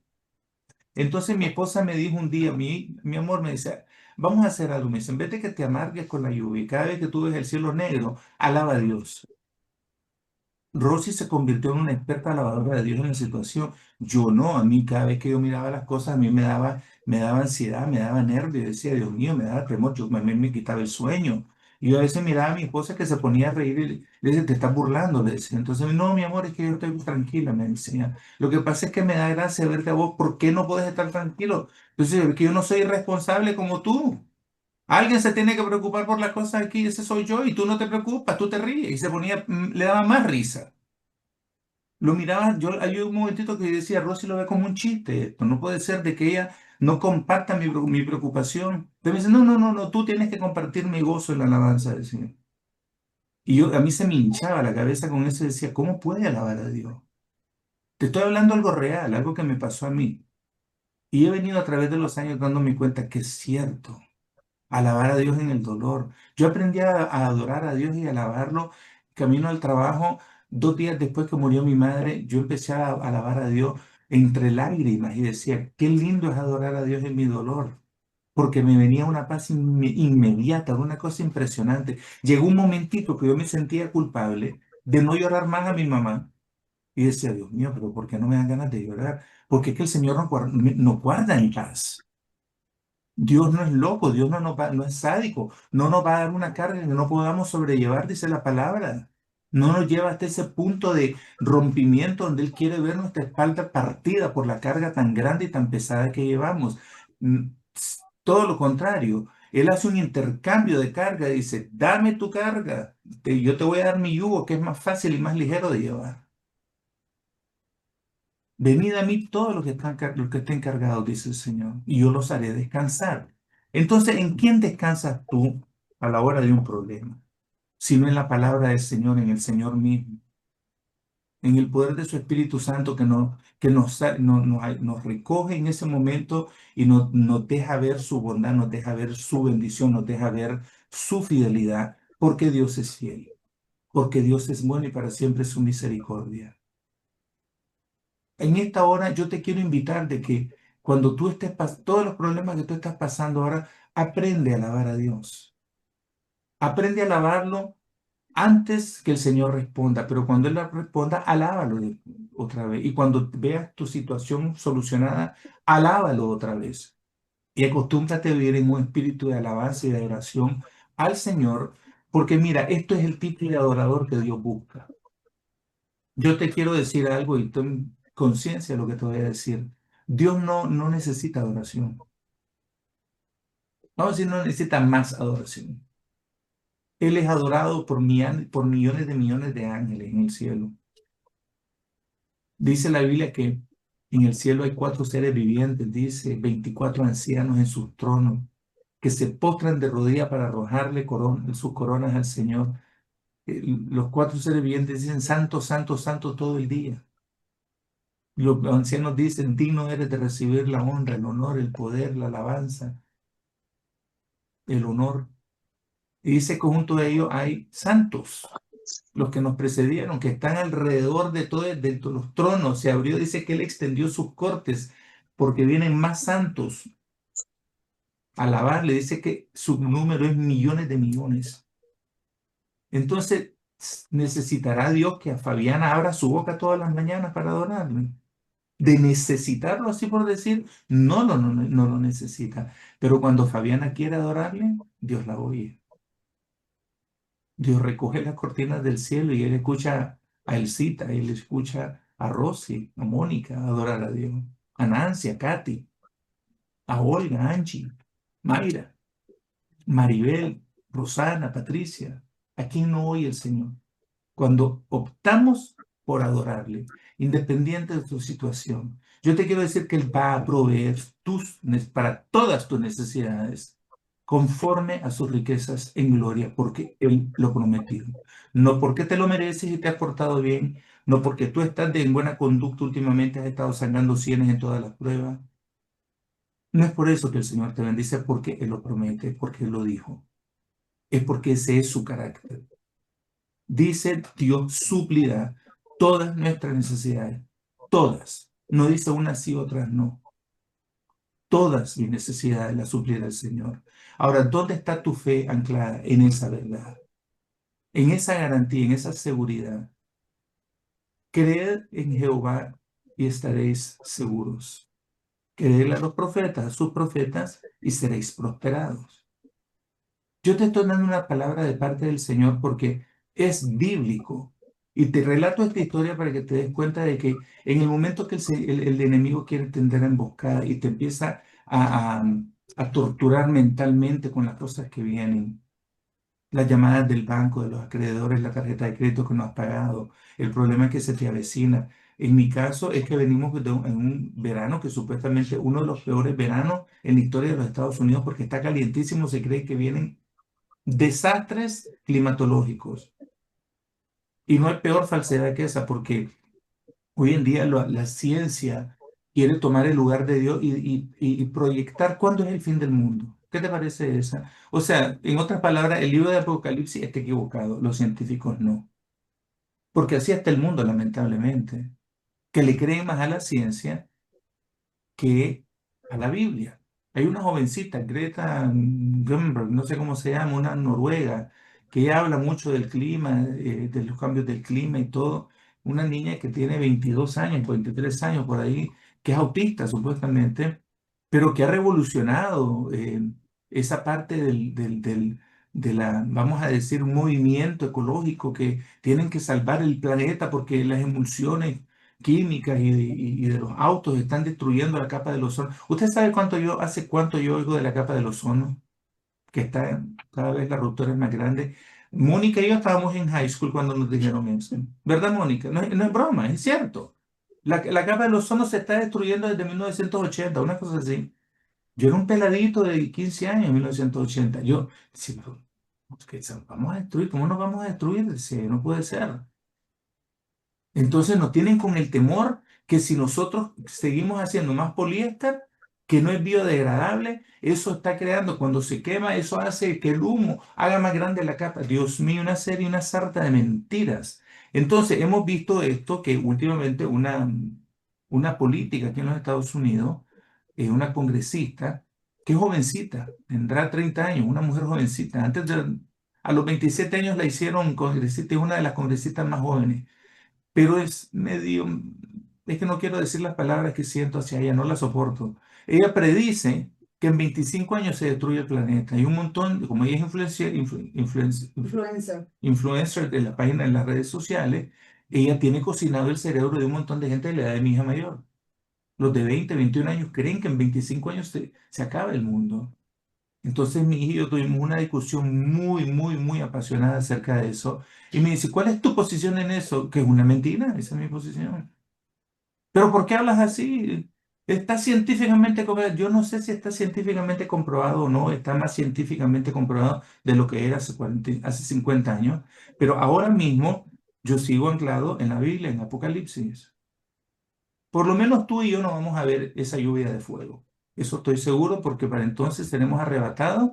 Entonces mi esposa me dijo un día, mi amor, me dice, vamos a hacer algo. Me dice, en vez de que te amargues con la lluvia y cada vez que tú ves el cielo negro, alaba a Dios. Rosy se convirtió en una experta lavadora de Dios en la situación. Yo no, a mí cada vez que yo miraba las cosas, a mí me daba ansiedad, me daba nervio. Yo decía, Dios mío, me daba temor, a mí me quitaba el sueño. Y yo a veces miraba a mi esposa que se ponía a reír y le decía, te estás burlando, le decía. Entonces, no, mi amor, es que yo estoy tranquila, me decía. Lo que pasa es que me da gracia verte a vos, ¿por qué no puedes estar tranquilo? Entonces, es que yo no soy irresponsable como tú. Alguien se tiene que preocupar por las cosas aquí, ese soy yo, y tú no te preocupas, tú te ríes. Y se ponía, le daba más risa. Lo miraba, hay un momentito que decía, Rosy lo ve como un chiste, esto no puede ser de que ella no comparta mi preocupación. Pero me dice, no, no, no, no, tú tienes que compartir mi gozo en la alabanza del Señor. Y a mí se me hinchaba la cabeza con eso y decía, ¿cómo puede alabar a Dios? Te estoy hablando algo real, algo que me pasó a mí. Y he venido a través de los años dándome cuenta que es cierto. Alabar a Dios en el dolor. Yo aprendí a adorar a Dios y a alabarlo camino al trabajo. 2 días después que murió mi madre, yo empecé a alabar a Dios entre lágrimas y decía, qué lindo es adorar a Dios en mi dolor, porque me venía una paz inmediata, una cosa impresionante. Llegó un momentito que yo me sentía culpable de no llorar más a mi mamá y decía, Dios mío, pero ¿por qué no me dan ganas de llorar? Porque es que el Señor no guarda en paz. Dios no es loco, Dios no es sádico, no nos va a dar una carga que no podamos sobrellevar, dice la palabra. No nos lleva hasta ese punto de rompimiento donde Él quiere ver nuestra espalda partida por la carga tan grande y tan pesada que llevamos. Todo lo contrario, Él hace un intercambio de carga, dice, dame tu carga, yo te voy a dar mi yugo que es más fácil y más ligero de llevar. Venid a mí todos los que estén cargados, dice el Señor, y yo los haré descansar. Entonces, ¿en quién descansas tú a la hora de un problema? Si no en la palabra del Señor, en el Señor mismo, en el poder de su Espíritu Santo que nos recoge en ese momento y nos deja ver su bondad, nos deja ver su bendición, nos deja ver su fidelidad, porque Dios es fiel, porque Dios es bueno y para siempre es su misericordia. En esta hora yo te quiero invitar de que cuando tú estés todos los problemas que tú estás pasando ahora, aprende a alabar a Dios. Aprende a alabarlo antes que el Señor responda, pero cuando Él responda, otra vez. Y cuando veas tu situación solucionada, alábalo otra vez. Y acostúmbrate a vivir en un espíritu de alabanza y de adoración al Señor, porque mira, esto es el tipo de adorador que Dios busca. Yo te quiero decir algo y ten conciencia de lo que te voy a decir. Dios no necesita adoración. Vamos a decir, no necesita más adoración. Él es adorado por millones de ángeles en el cielo. Dice la Biblia que en el cielo hay 4 seres vivientes, dice 24 ancianos en sus tronos, que se postran de rodillas para arrojarle sus coronas al Señor. Los 4 seres vivientes dicen, Santo, Santo, Santo todo el día. Los ancianos dicen, digno eres de recibir la honra, el honor, el poder, la alabanza, el honor. Y dice que junto a ellos hay santos, los que nos precedieron, que están alrededor de todos los tronos. Se abrió, dice que Él extendió sus cortes, porque vienen más santos a alabarle. Dice que su número es millones de millones. Entonces, necesitará Dios que a Fabiana abra su boca todas las mañanas para adorarle. De necesitarlo, así por decir, no lo necesita. Pero cuando Fabiana quiere adorarle, Dios la oye. Dios recoge las cortinas del cielo y Él escucha a Elcita, Él escucha a Rosy, a Mónica adorar a Dios, a Nancy, a Katy, a Olga, a Angie, Mayra, Maribel, Rosana, Patricia. ¿A quién no oye el Señor? Cuando optamos por adorarle, independiente de tu situación, yo te quiero decir que Él va a proveer para todas tus necesidades conforme a sus riquezas en gloria, porque Él lo prometió. No porque te lo mereces y te has portado bien, no porque tú estás en buena conducta últimamente, has estado sacando cienes en todas las pruebas. No es por eso que el Señor te bendice, porque Él lo promete, porque Él lo dijo. Es porque ese es su carácter. Dice Dios suplirá todas nuestras necesidades, todas. No dice unas sí, otras no. Todas mis necesidades las suplirá el Señor. Ahora, ¿dónde está tu fe anclada? En esa verdad, en esa garantía, en esa seguridad. Creed en Jehová y estaréis seguros. Creedle a los profetas, a sus profetas, y seréis prosperados. Yo te estoy dando una palabra de parte del Señor porque es bíblico. Y te relato esta historia para que te des cuenta de que en el momento que el enemigo quiere tender a emboscada y te empieza a torturar mentalmente con las cosas que vienen, las llamadas del banco, de los acreedores, la tarjeta de crédito que no has pagado, el problema que se te avecina. En mi caso es que venimos en un verano que supuestamente uno de los peores veranos en la historia de los Estados Unidos porque está calientísimo, se cree que vienen desastres climatológicos. Y no hay peor falsedad que esa, porque hoy en día la ciencia quiere tomar el lugar de Dios y proyectar cuándo es el fin del mundo. ¿Qué te parece esa? O sea, en otras palabras, el libro de Apocalipsis está equivocado, los científicos no. Porque así está el mundo, lamentablemente, que le creen más a la ciencia que a la Biblia. Hay una jovencita, Greta Thunberg, no sé cómo se llama, una noruega, que ella habla mucho del clima, de los cambios del clima y todo. Una niña que tiene 22 años, 23 años por ahí, que es autista supuestamente, pero que ha revolucionado esa parte de la, vamos a decir, un movimiento ecológico que tienen que salvar el planeta porque las emulsiones químicas y de los autos están destruyendo la capa del ozono. ¿Usted sabe hace cuánto yo oigo de la capa del ozono? Que está cada vez la ruptura es más grande. Mónica y yo estábamos en high school cuando nos dijeron eso. ¿Verdad, Mónica? No es broma, es cierto. La capa del ozono se está destruyendo desde 1980, una cosa así. Yo era un peladito de 15 años en 1980. Yo decía, pero, ¿qué vamos a destruir? ¿Cómo nos vamos a destruir? Decía, no puede ser. Entonces nos tienen con el temor que si nosotros seguimos haciendo más poliéster, que no es biodegradable, eso está creando, cuando se quema, eso hace que el humo haga más grande la capa. Dios mío, una serie, una sarta de mentiras. Entonces hemos visto esto, que últimamente una política aquí en los Estados Unidos, una congresista, que es jovencita, tendrá 30 años, una mujer jovencita. A los 27 años la hicieron congresista, es una de las congresistas más jóvenes, pero es medio, es que no quiero decir las palabras que siento hacia ella, no la soporto. Ella predice que en 25 años se destruye el planeta y un montón, como ella es influencer de la página en las redes sociales, ella tiene cocinado el cerebro de un montón de gente de la edad de mi hija mayor. Los de 20, 21 años creen que en 25 años se acaba el mundo. Entonces mi hija y yo tuvimos una discusión muy apasionada acerca de eso. Y me dice, ¿cuál es tu posición en eso? Que es una mentira, esa es mi posición. ¿Pero por qué hablas así? Está científicamente comprobado. Yo no sé si está científicamente comprobado o no, está más científicamente comprobado de lo que era hace 50 años. Pero ahora mismo yo sigo anclado en la Biblia, en Apocalipsis. Por lo menos tú y yo no vamos a ver esa lluvia de fuego. Eso estoy seguro porque para entonces seremos arrebatados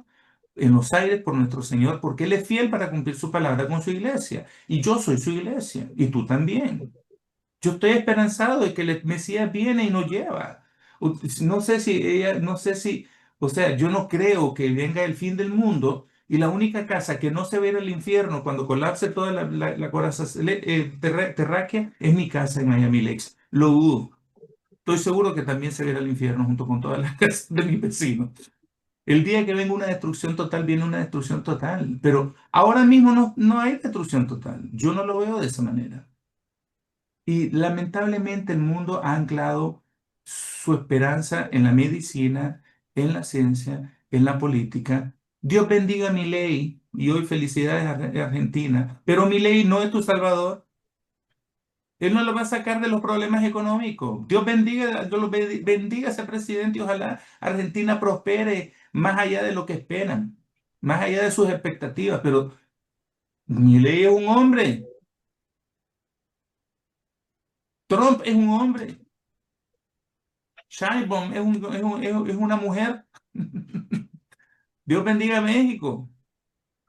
en los aires por nuestro Señor, porque Él es fiel para cumplir su palabra con su iglesia. Y yo soy su iglesia, y tú también. Yo estoy esperanzado de que el Mesías viene y nos lleva. No sé si ella, no sé si, o sea, yo no creo que venga el fin del mundo y la única casa que no se ve en el infierno cuando colapse toda la coraza terráquea es mi casa en Miami Lakes. Lo dudo. Estoy seguro que también se verá el infierno junto con todas las casas de mis vecinos. El día que venga una destrucción total, viene una destrucción total. Pero ahora mismo no hay destrucción total. Yo no lo veo de esa manera. Y lamentablemente el mundo ha anclado su esperanza en la medicina, en la ciencia, en la política. Dios bendiga a Milei y hoy felicidades a Argentina, pero Milei no es tu salvador. Él no lo va a sacar de los problemas económicos. Dios bendiga a ese presidente y ojalá Argentina prospere más allá de lo que esperan, más allá de sus expectativas. Pero Milei es un hombre, Trump es un hombre. Sheinbaum es una mujer. Dios bendiga a México.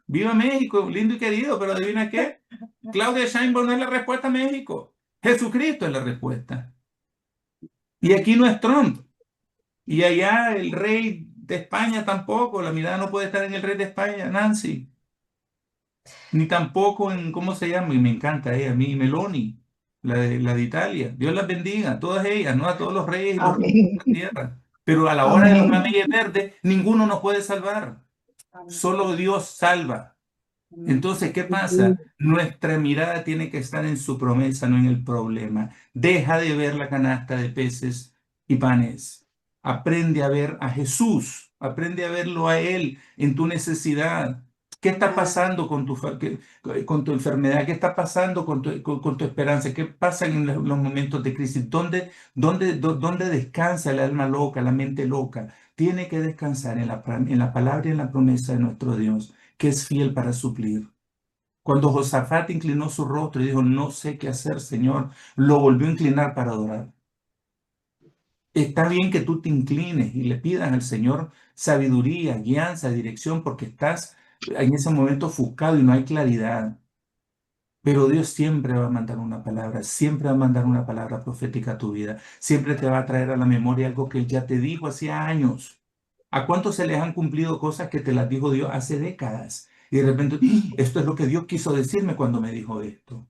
Viva México, lindo y querido, pero adivina qué. Claudia Sheinbaum no es la respuesta a México. Jesucristo es la respuesta. Y aquí no es Trump. Y allá el rey de España tampoco. La mirada no puede estar en el rey de España, Nancy. Ni tampoco en, ¿cómo se llama? Y me encanta ella, a mí, Meloni, la de Italia. Dios las bendiga, a todas ellas, no a todos los reyes y los reyes de Amén. la tierra. Pero a la hora de los mameyes verdes, ninguno nos puede salvar. Solo Dios salva. Entonces, ¿qué pasa? Nuestra mirada tiene que estar en su promesa, no en el problema. Deja de ver la canasta de peces y panes. Aprende a ver a Jesús. Aprende a verlo a Él en tu necesidad. ¿Qué está pasando con tu enfermedad? ¿Qué está pasando con tu esperanza? ¿Qué pasa en los momentos de crisis? ¿Dónde descansa el alma loca, la mente loca? Tiene que descansar en la palabra y en la promesa de nuestro Dios, que es fiel para suplir. Cuando Josafat inclinó su rostro y dijo, no sé qué hacer, Señor, lo volvió a inclinar para adorar. Está bien que tú te inclines y le pidas al Señor sabiduría, guianza, dirección, porque estás en ese momento ofuscado y no hay claridad. Pero Dios siempre va a mandar una palabra, siempre va a mandar una palabra profética a tu vida. Siempre te va a traer a la memoria algo que Él ya te dijo hacía años. ¿A cuántos se les han cumplido cosas que te las dijo Dios hace décadas? Y de repente, ¡ah! Esto es lo que Dios quiso decirme cuando me dijo esto.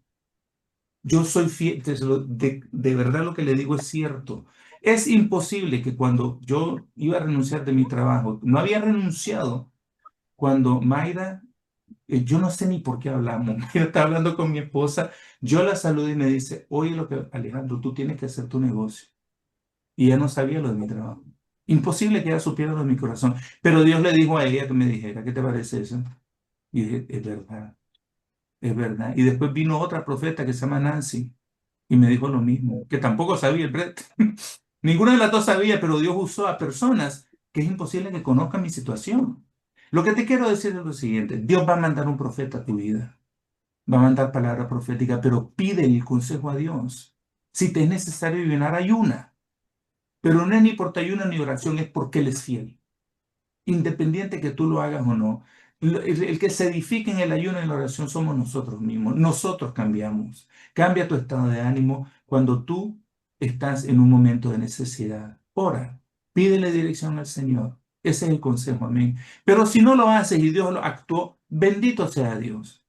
Yo soy fiel, de verdad lo que le digo es cierto. Es imposible que cuando yo iba a renunciar de mi trabajo, no había renunciado cuando Mayra, yo no sé ni por qué hablamos, Mayra estaba hablando con mi esposa, yo la saludo y me dice, oye, Alejandro, tú tienes que hacer tu negocio. Y ella no sabía lo de mi trabajo. Imposible que ella supiera lo de mi corazón. Pero Dios le dijo a ella que me dijera, ¿qué te parece eso? Y dije, es verdad, es verdad. Y después vino otra profeta que se llama Nancy y me dijo lo mismo, que tampoco sabía el Brett. Ninguna de las dos sabía, pero Dios usó a personas que es imposible que conozcan mi situación. Lo que te quiero decir es lo siguiente, Dios va a mandar un profeta a tu vida, va a mandar palabra profética, pero pide el consejo a Dios. Si te es necesario ayunar, ayuna. Pero no es ni por tu ayuno ni oración, es porque Él es fiel. Independiente que tú lo hagas o no. El que se edifica en el ayuno y en la oración somos nosotros mismos. Nosotros cambiamos. Cambia tu estado de ánimo cuando tú estás en un momento de necesidad. Ora, pídele dirección al Señor. Ese es el consejo, amén. Pero si no lo haces y Dios lo actuó, bendito sea Dios.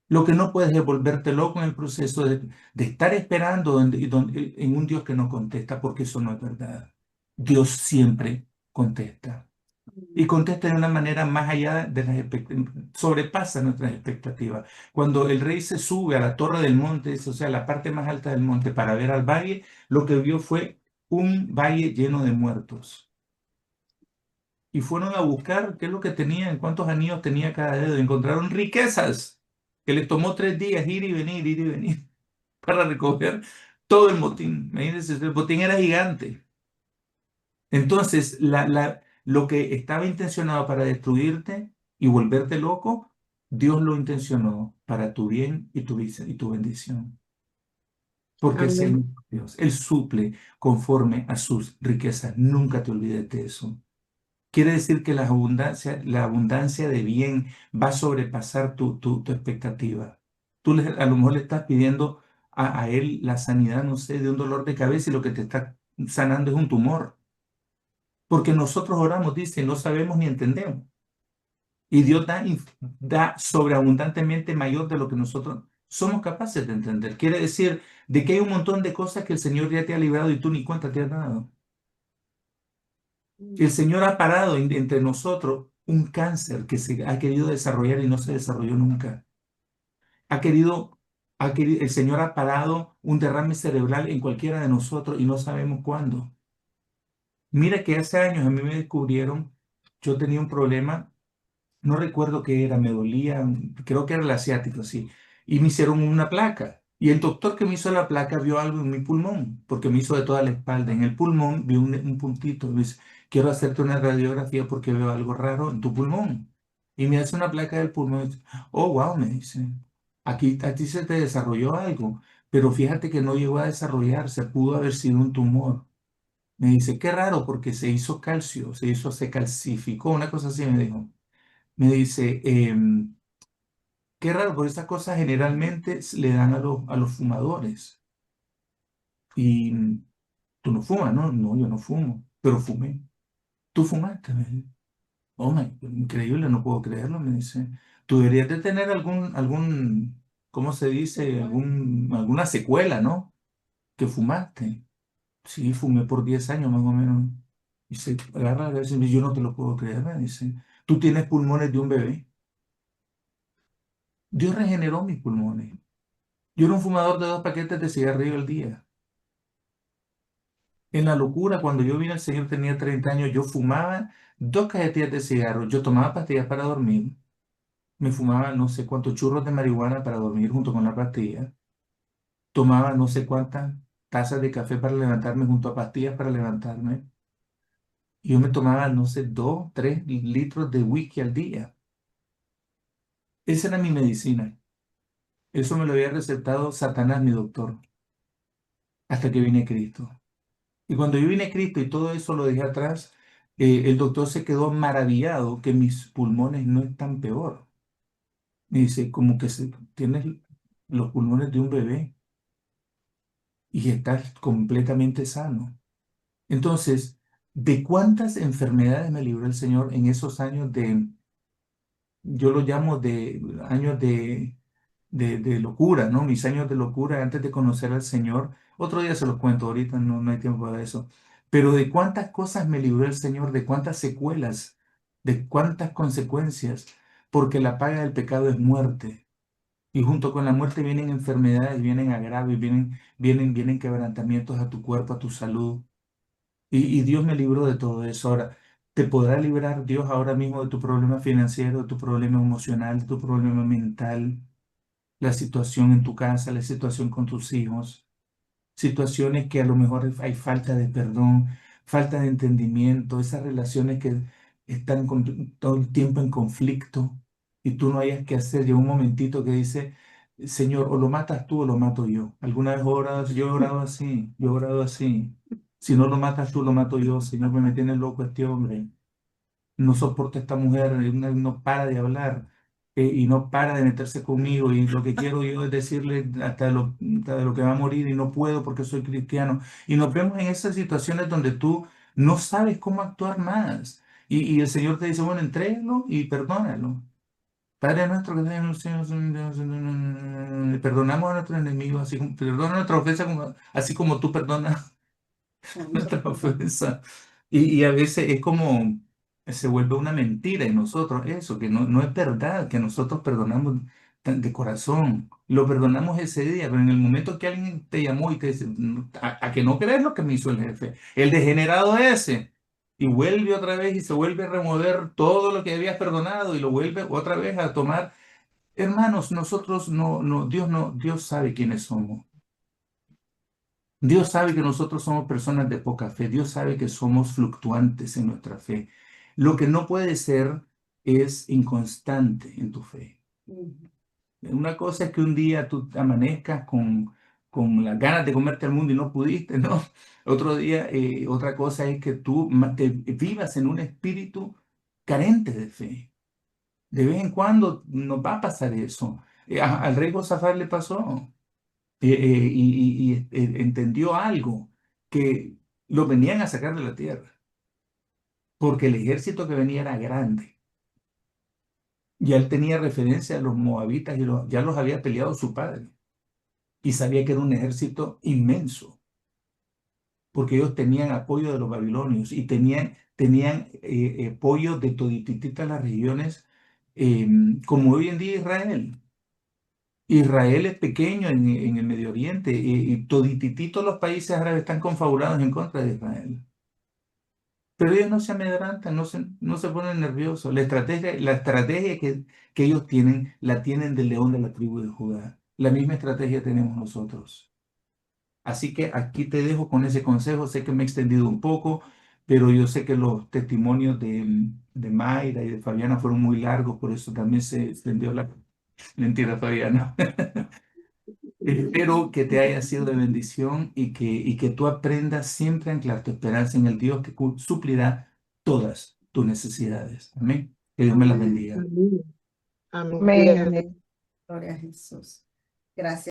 Lo que no puedes es volverte loco en el proceso de estar esperando en un Dios que no contesta, porque eso no es verdad. Dios siempre contesta. Y contesta de una manera más allá de las expectativas, sobrepasa nuestras expectativas. Cuando el rey se sube a la torre del monte, o sea, la parte más alta del monte, para ver al valle, lo que vio fue un valle lleno de muertos. Y fueron a buscar qué es lo que tenían, cuántos anillos tenía cada dedo. Encontraron riquezas que les tomó 3 días ir y venir para recoger todo el botín. Imagínense, el botín era gigante. Entonces, lo que estaba intencionado para destruirte y volverte loco, Dios lo intencionó para tu bien y tu bendición. Porque el Amén. Señor Dios, Él suple conforme a sus riquezas. Nunca te olvides de eso. Quiere decir que la abundancia de bien va a sobrepasar tu expectativa. A lo mejor le estás pidiendo a él la sanidad, no sé, de un dolor de cabeza y lo que te está sanando es un tumor. Porque nosotros oramos, dice, no sabemos ni entendemos. Y Dios da sobreabundantemente mayor de lo que nosotros somos capaces de entender. Quiere decir de que hay un montón de cosas que el Señor ya te ha librado y tú ni cuenta te has dado. El Señor ha parado entre nosotros un cáncer que se ha querido desarrollar y no se desarrolló nunca. El Señor ha parado un derrame cerebral en cualquiera de nosotros y no sabemos cuándo. Mira que hace años a mí me descubrieron, yo tenía un problema, no recuerdo qué era, me dolía, creo que era el asiático, sí, y me hicieron una placa. Y el doctor que me hizo la placa vio algo en mi pulmón, porque me hizo de toda la espalda. En el pulmón vio un puntito, me dice, quiero hacerte una radiografía porque veo algo raro en tu pulmón. Y me hace una placa del pulmón. Y dice, oh, wow, me dice, aquí a ti se te desarrolló algo, pero fíjate que no llegó a desarrollarse, pudo haber sido un tumor. Me dice, qué raro, porque se hizo calcio, se calcificó, una cosa así me dijo. Me dice, qué raro, porque estas cosas generalmente le dan a los fumadores. Y tú no fumas, ¿no? No, yo no fumo, pero fumé. ¿Tú fumaste? Me dice. Oh, increíble, no puedo creerlo, me dice. Tú deberías de tener ¿cómo se dice? Alguna secuela, ¿no? Que fumaste. Sí, fumé por 10 años más o menos. Y se agarra a ver, yo no te lo puedo creer, me dice. Tú tienes pulmones de un bebé. Dios regeneró mis pulmones. Yo era un fumador de 2 paquetes de cigarrillo al día. En la locura, cuando yo vine al Señor tenía 30 años, yo fumaba 2 cajetillas de cigarro. Yo tomaba pastillas para dormir. Me fumaba no sé cuántos churros de marihuana para dormir junto con la pastilla. Tomaba no sé cuántas tazas de café para levantarme junto a pastillas para levantarme. Y yo me tomaba, no sé, 2, 3 litros de whisky al día. Esa era mi medicina. Eso me lo había recetado Satanás, mi doctor, hasta que vine a Cristo. Y cuando yo vine a Cristo y todo eso lo dejé atrás, el doctor se quedó maravillado que mis pulmones no están peor. Me dice, como que tienes los pulmones de un bebé y estás completamente sano. Entonces, ¿de cuántas enfermedades me libró el Señor en esos años yo lo llamo de años de locura, ¿no? Mis años de locura antes de conocer al Señor. Otro día se los cuento, ahorita no hay tiempo para eso. Pero de cuántas cosas me libró el Señor, de cuántas secuelas, de cuántas consecuencias, porque la paga del pecado es muerte. Y junto con la muerte vienen enfermedades, vienen agravios, vienen quebrantamientos a tu cuerpo, a tu salud. Y Dios me libró de todo eso. Ahora, ¿te podrá librar Dios ahora mismo de tu problema financiero, de tu problema emocional, de tu problema mental, la situación en tu casa, la situación con tus hijos? Situaciones que a lo mejor hay falta de perdón, falta de entendimiento, esas relaciones que están todo el tiempo en conflicto y tú no hayas que hacer. Llega un momentito que dice, Señor, o lo matas tú o lo mato yo. ¿Alguna vez yo he orado así, yo he orado así? Si no lo matas tú, lo mato yo. Señor, me tiene loco este hombre. No soporto a esta mujer, no para de hablar y no para de meterse conmigo y lo que quiero yo es decirle hasta de lo que va a morir y no puedo porque soy cristiano. Y nos vemos en esas situaciones donde tú no sabes cómo actuar más y el Señor te dice, bueno, entrégalo y perdónalo. Padre nuestro que estás en los cielos, perdonamos a nuestros enemigos, así como, perdona nuestra ofensa así como tú perdonas nuestra ofensa. Y a veces es como, se vuelve una mentira en nosotros eso, que no es verdad, que nosotros perdonamos de corazón. Lo perdonamos ese día, pero en el momento que alguien te llamó y te dice, a que no crees lo que me hizo el jefe, el degenerado ese, y vuelve otra vez y se vuelve a remover todo lo que habías perdonado y lo vuelve otra vez a tomar. Hermanos, nosotros Dios sabe quiénes somos. Dios sabe que nosotros somos personas de poca fe. Dios sabe que somos fluctuantes en nuestra fe. Lo que no puede ser es inconstante en tu fe. Una cosa es que un día tú amanezcas con las ganas de comerte al mundo y no pudiste, ¿no? Otro día, otra cosa es que tú te vivas en un espíritu carente de fe. De vez en cuando nos va a pasar eso. Al rey Josafat le pasó entendió algo, que lo venían a sacar de la tierra, porque el ejército que venía era grande. Ya él tenía referencia a los moabitas y ya los había peleado su padre. Y sabía que era un ejército inmenso, porque ellos tenían apoyo de los babilonios y tenían apoyo de todititas las regiones, como hoy en día Israel. Israel es pequeño en el Medio Oriente y toditititos los países árabes están confabulados en contra de Israel. Pero ellos no se amedrantan, no se ponen nerviosos. La estrategia que ellos tienen, la tienen del león de la tribu de Judá. La misma estrategia tenemos nosotros. Así que aquí te dejo con ese consejo. Sé que me he extendido un poco, pero yo sé que los testimonios de Mayra y de Fabiana fueron muy largos, por eso también se extendió la mentira, Fabiana. Espero que te haya sido de bendición y que tú aprendas siempre a anclar tu esperanza en el Dios que suplirá todas tus necesidades. Amén. Que Dios me las bendiga. Amén. Amén. Amén. Gloria a Jesús. Gracias.